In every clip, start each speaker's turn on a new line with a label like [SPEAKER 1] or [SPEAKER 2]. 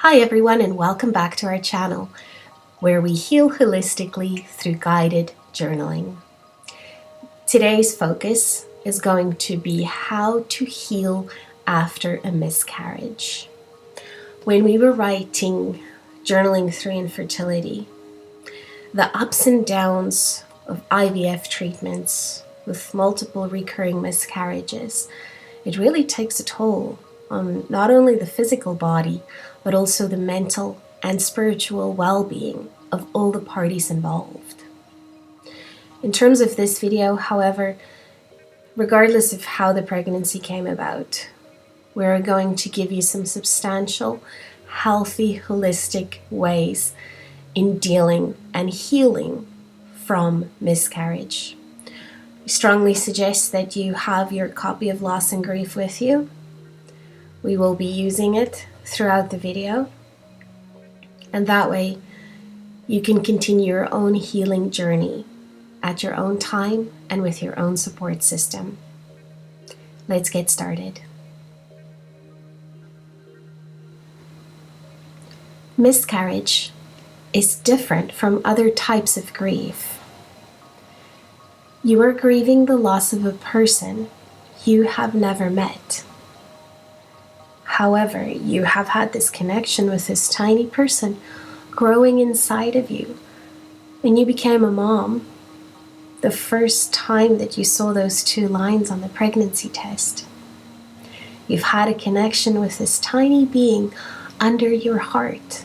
[SPEAKER 1] Hi everyone, and welcome back to our channel where we heal holistically through guided journaling. Today's focus is going to be how to heal after a miscarriage. When we were writing Journaling Through Infertility, the ups and downs of IVF treatments with multiple recurring miscarriages, it really takes a toll on not only the physical body, but also the mental and spiritual well-being of all the parties involved. In terms of this video, however, regardless of how the pregnancy came about, we're going to give you some substantial, healthy, holistic ways in dealing and healing from miscarriage. We strongly suggest that you have your copy of Loss and Grief with you. We will be using it throughout the video, and that way you can continue your own healing journey at your own time and with your own support system. Let's get started. Miscarriage is different from other types of grief. You are grieving the loss of a person you have never met. However, you have had this connection with this tiny person growing inside of you. When you became a mom, the first time that you saw those 2 lines on the pregnancy test, you've had a connection with this tiny being under your heart.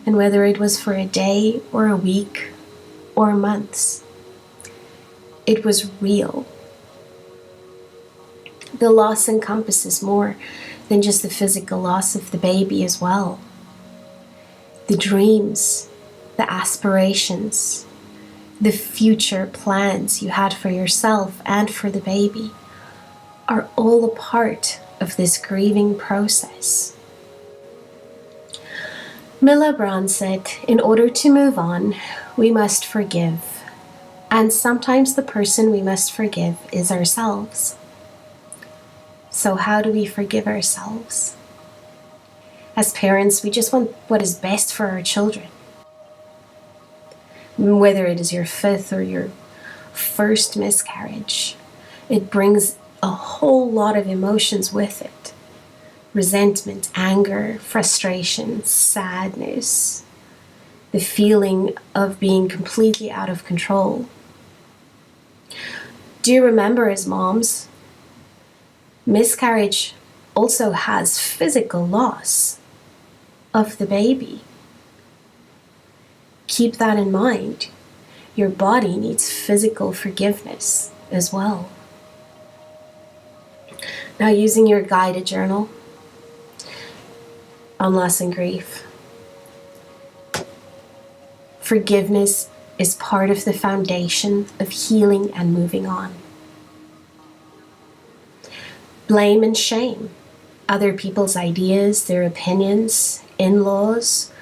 [SPEAKER 1] And whether it was for a day or a week or months, it was real. The loss encompasses more than just the physical loss of the baby as well. The dreams, the aspirations, the future plans you had for yourself and for the baby are all a part of this grieving process. Milla Brown said, in order to move on, we must forgive. And sometimes the person we must forgive is ourselves. So how do we forgive ourselves? As parents, we just want what is best for our children. Whether it is your 5th or your first miscarriage, it brings a whole lot of emotions with it. Resentment, anger, frustration, sadness, the feeling of being completely out of control. Do you remember, as moms, miscarriage also has physical loss of the baby. Keep that in mind. Your body needs physical forgiveness as well. Now, using your guided journal on loss and grief, forgiveness is part of the foundation of healing and moving on. Blame and shame, other people's ideas, their opinions, in-laws,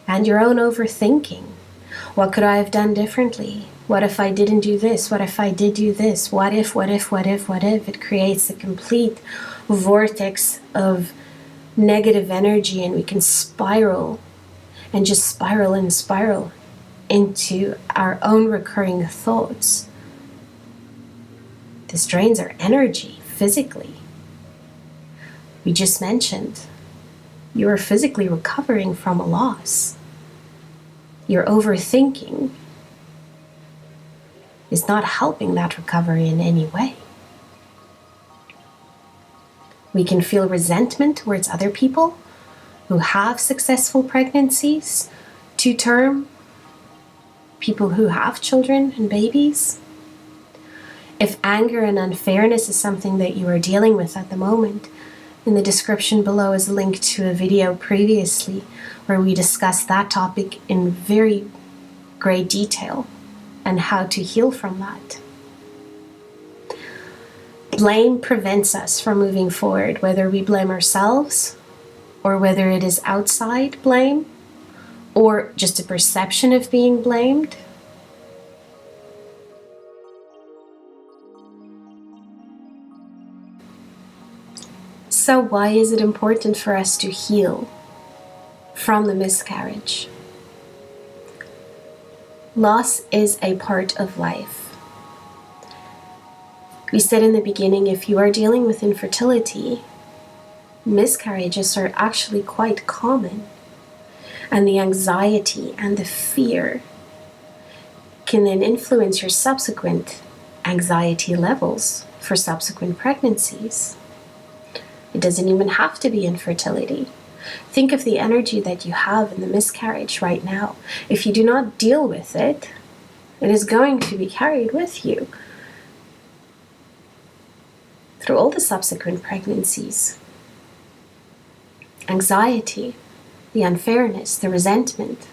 [SPEAKER 1] and your own overthinking. What could I have done differently? What if I didn't do this? What if I did do this? What if? It creates a complete vortex of negative energy, and we can spiral and just spiral and spiral into our own recurring thoughts. This drains our energy physically. We just mentioned you are physically recovering from a loss. Your overthinking is not helping that recovery in any way. We can feel resentment towards other people who have successful pregnancies, to term, people who have children and babies. If anger and unfairness is something that you are dealing with at the moment, in the description below is a link to a video previously where we discussed that topic in very great detail and how to heal from that. Blame prevents us from moving forward, whether we blame ourselves or whether it is outside blame or just a perception of being blamed. So why is it important for us to heal from the miscarriage. Loss is a part of life. We said in the beginning, if you are dealing with infertility, miscarriages are actually quite common. And the anxiety and the fear can then influence your subsequent anxiety levels for subsequent pregnancies. It doesn't even have to be infertility. Think of the energy that you have in the miscarriage right now. If you do not deal with it, it is going to be carried with you through all the subsequent pregnancies. Anxiety, the unfairness, the resentment,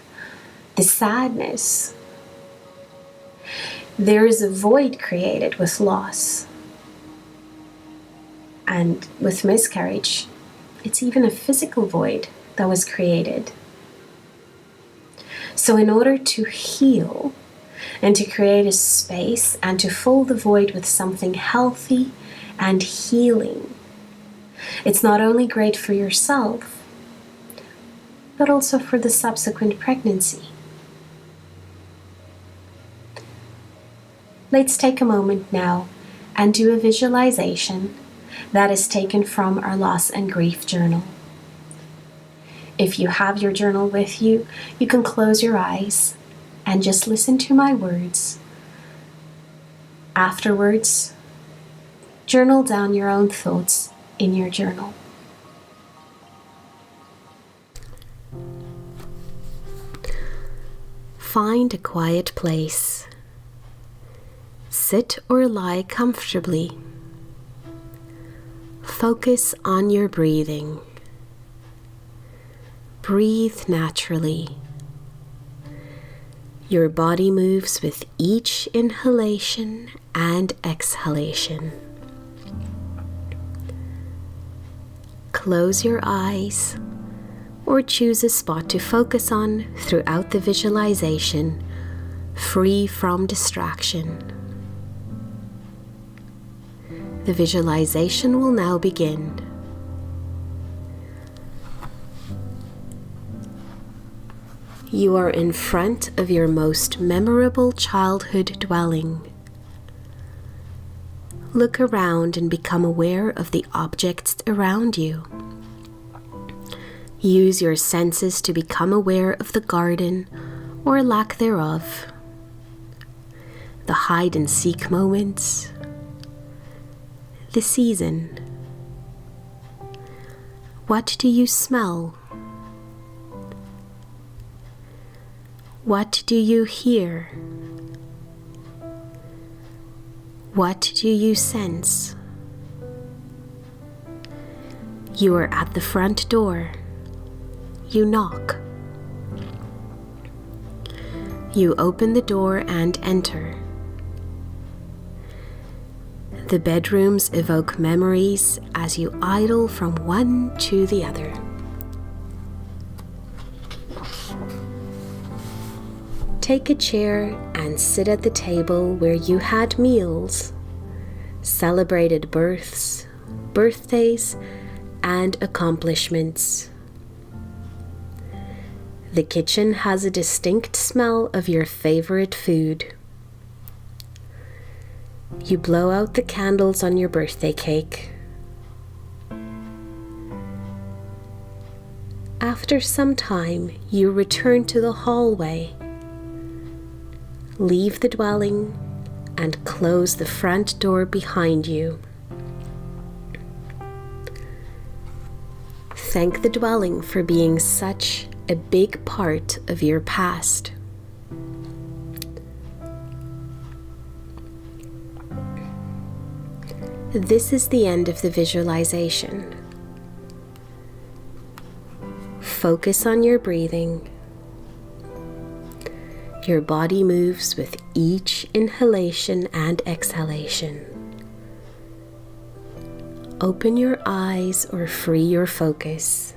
[SPEAKER 1] the sadness. There is a void created with loss. And with miscarriage, it's even a physical void that was created. So in order to heal and to create a space and to fill the void with something healthy and healing, it's not only great for yourself, but also for the subsequent pregnancy. Let's take a moment now and do a visualization that is taken from our loss and grief journal. If you have your journal with you, you can close your eyes and just listen to my words. Afterwards, journal down your own thoughts in your journal. Find a quiet place. Sit or lie comfortably. Focus on your breathing. Breathe naturally. Your body moves with each inhalation and exhalation. Close your eyes or choose a spot to focus on throughout the visualization, free from distraction. The visualization will now begin. You are in front of your most memorable childhood dwelling. Look around and become aware of the objects around you. Use your senses to become aware of the garden or lack thereof, the hide and seek moments, the season. What do you smell? What do you hear? What do you sense? You are at the front door. You knock. You open the door and enter. The bedrooms evoke memories as you idle from one to the other. Take a chair and sit at the table where you had meals, celebrated births, birthdays, and accomplishments. The kitchen has a distinct smell of your favorite food. You blow out the candles on your birthday cake. After some time, you return to the hallway, leave the dwelling, and close the front door behind you. Thank the dwelling for being such a big part of your past. This is the end of the visualization. Focus on your breathing. Your body moves with each inhalation and exhalation. Open your eyes or free your focus.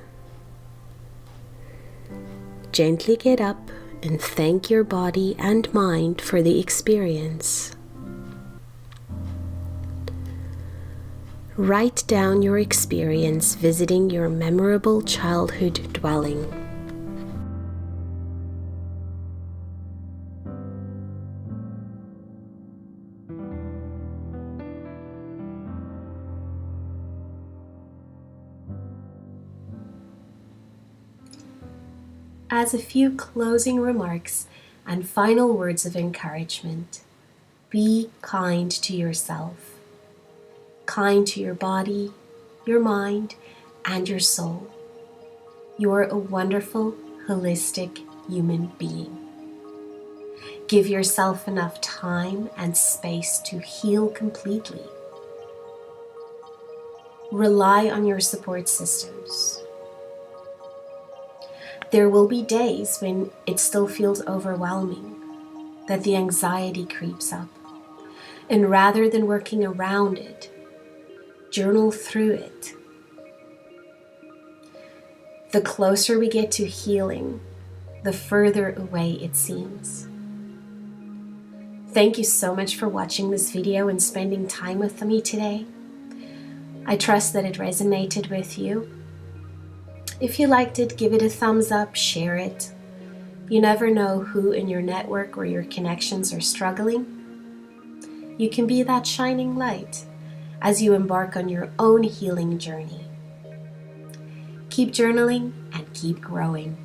[SPEAKER 1] Gently get up and thank your body and mind for the experience. Write down your experience visiting your memorable childhood dwelling. As a few closing remarks and final words of encouragement, be kind to yourself, kind to your body, your mind, and your soul. You're a wonderful, holistic human being. Give yourself enough time and space to heal completely. Rely on your support systems. There will be days when it still feels overwhelming, that the anxiety creeps up. And rather than working around it, journal through it. The closer we get to healing, the further away it seems. Thank you so much for watching this video and spending time with me today. I trust that it resonated with you. If you liked it, give it a thumbs up, share it. You never know who in your network or your connections are struggling. You can be that shining light as you embark on your own healing journey. Keep journaling and keep growing.